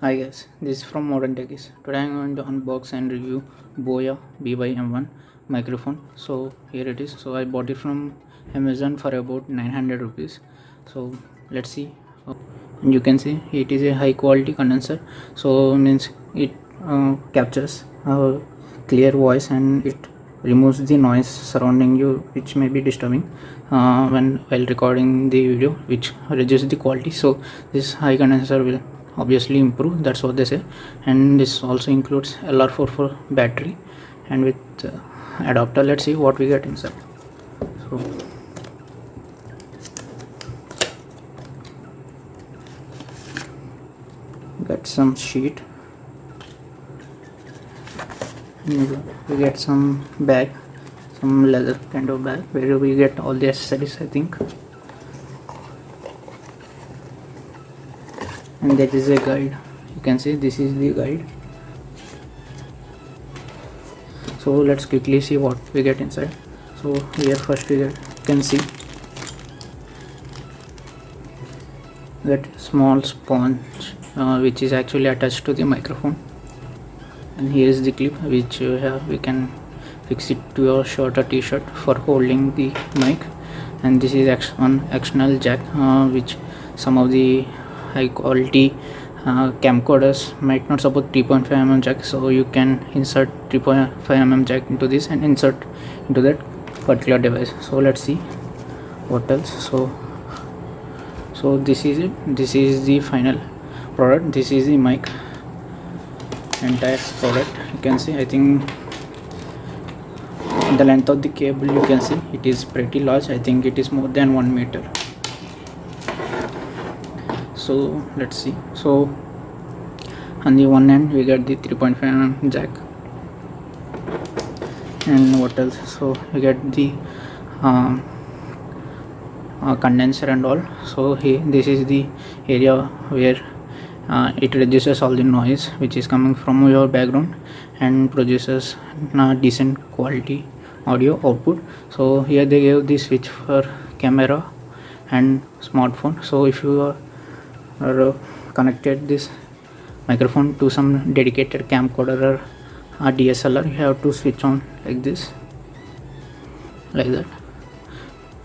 Hi guys, this is from Modern Techies. Today I'm going to unbox and review Boya BY-M1 microphone. So here it is. So I bought it from Amazon for about 900 rupees. So let's see. And you can see it is a high quality condenser. So means it captures a clear voice and it removes the noise surrounding you which may be disturbing when while recording the video, which reduces the quality. So this high condenser will obviously improve, that's what they say. And this also includes LR44 battery and with adapter. Let's see what we get inside. So get some sheet and we get some bag, some leather kind of bag where we get all the accessories, I think. And that is a guide. You can see this is the guide. So let's quickly see what we get inside. So here first you can see that small sponge which is actually attached to the microphone, and here is the clip which we can fix it to your shirt or t-shirt for holding the mic. And this is one external jack which some of the high quality camcorders might not support 3.5mm jack, so you can insert 3.5mm jack into this and insert into that particular device. So let's see what else. So this is it. This is the final product. This is the mic, entire product. You can see, I think the length of the cable, you can see it is pretty large. I think it is more than 1 meter. So let's see. So on the one end we get the 3.5mm jack, and what else? So we get the condenser and all. So here this is the area where it reduces all the noise which is coming from your background and produces decent quality audio output. So here they gave the switch for camera and smartphone. So if you are connected this microphone to some dedicated camcorder or DSLR, you have to switch on like this, like that.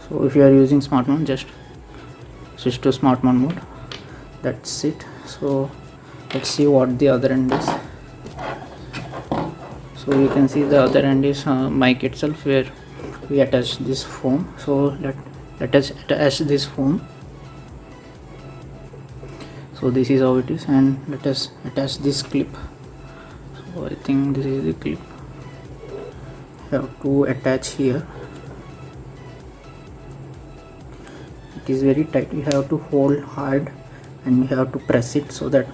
So if you are using smartphone, just switch to smartphone mode. That's it. So let's see what the other end is. So you can see the other end is mic itself, where we attach this foam. So let us attach this foam. So this is how it is, and let us attach this clip. So I think this is the clip you have to attach here. It is very tight. You have to hold hard and you have to press it so that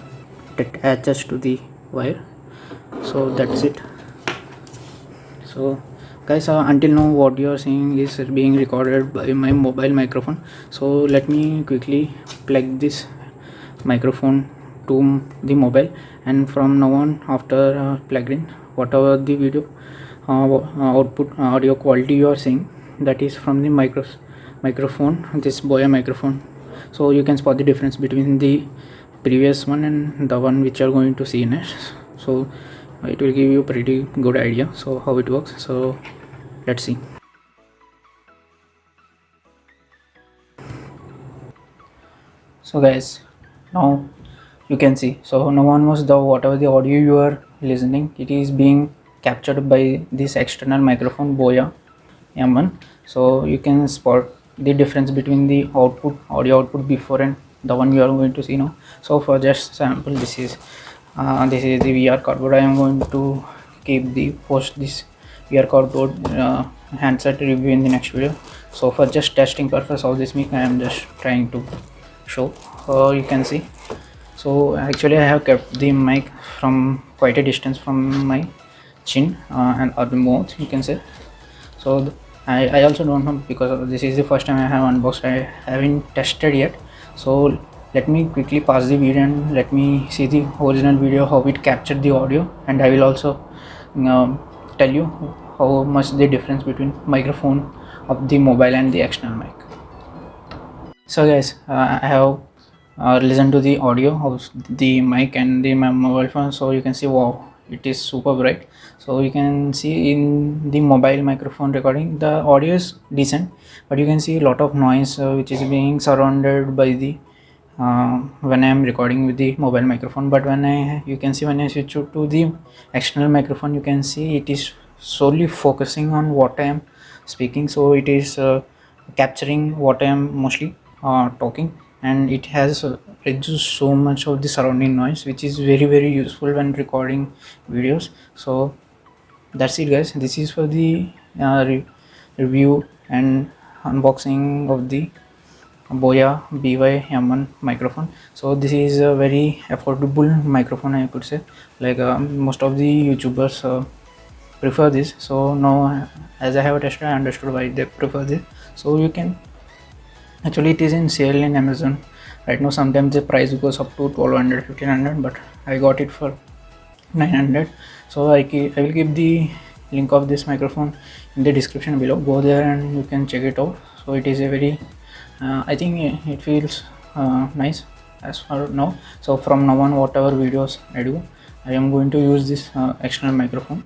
it attaches to the wire. So that's it. So guys, until now what you are seeing is being recorded by my mobile microphone. So let me quickly plug this microphone to the mobile, and from now on, after plugged in, whatever the video output audio quality you are seeing, that is from the microphone, this Boya microphone. So you can spot the difference between the previous one and the one which you are going to see next. So it will give you a pretty good idea so how it works. So let's see. So guys, now you can see, so now almost the whatever the audio you are listening, it is being captured by this external microphone Boya M1. So you can spot the difference between the audio output before and the one you are going to see now. So for just sample, this is the VR cardboard. I am going to post this VR cardboard handset review in the next video. So for just testing purpose of this mic, I am just trying to show. You can see, so actually I have kept the mic from quite a distance from my chin and or the mouth, you can say. So I also don't know, because this is the first time I have unboxed. I haven't tested yet. So let me quickly pause the video and let me see the original video, how it captured the audio, and I will also tell you how much the difference between microphone of the mobile and the external mic. So guys, I have listen to the audio of the mic and the mobile phone. So you can see, wow, it is super bright. So you can see in the mobile microphone recording the audio is decent, but you can see a lot of noise which is being surrounded by the when I am recording with the mobile microphone. But when you can see when I switch to the external microphone, you can see it is solely focusing on what I am speaking. So it is capturing what I am mostly talking, and it has reduced so much of the surrounding noise, which is very useful when recording videos. So that's it, guys. This is for the review and unboxing of the Boya BY-M1 microphone. So this is a very affordable microphone, I could say. Like most of the YouTubers prefer this. So now, as I have tested, I understood why they prefer this. So you can actually, it is in sale in Amazon right now. Sometimes the price goes up to 1200, 1500, but I got it for 900. So I will keep the link of this microphone in the description below. Go there and you can check it out. So it is a very I think it feels nice as for now. So from now on, whatever videos I do, I am going to use this external microphone.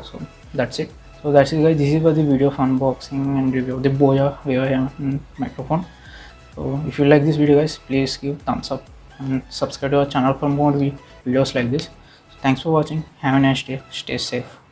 So that's it. So that's it, guys. This is for the video of unboxing and review of the Boya VY microphone. So if you like this video, guys, please give thumbs up and subscribe to our channel for more videos like this. So thanks for watching. Have a nice day. Stay safe.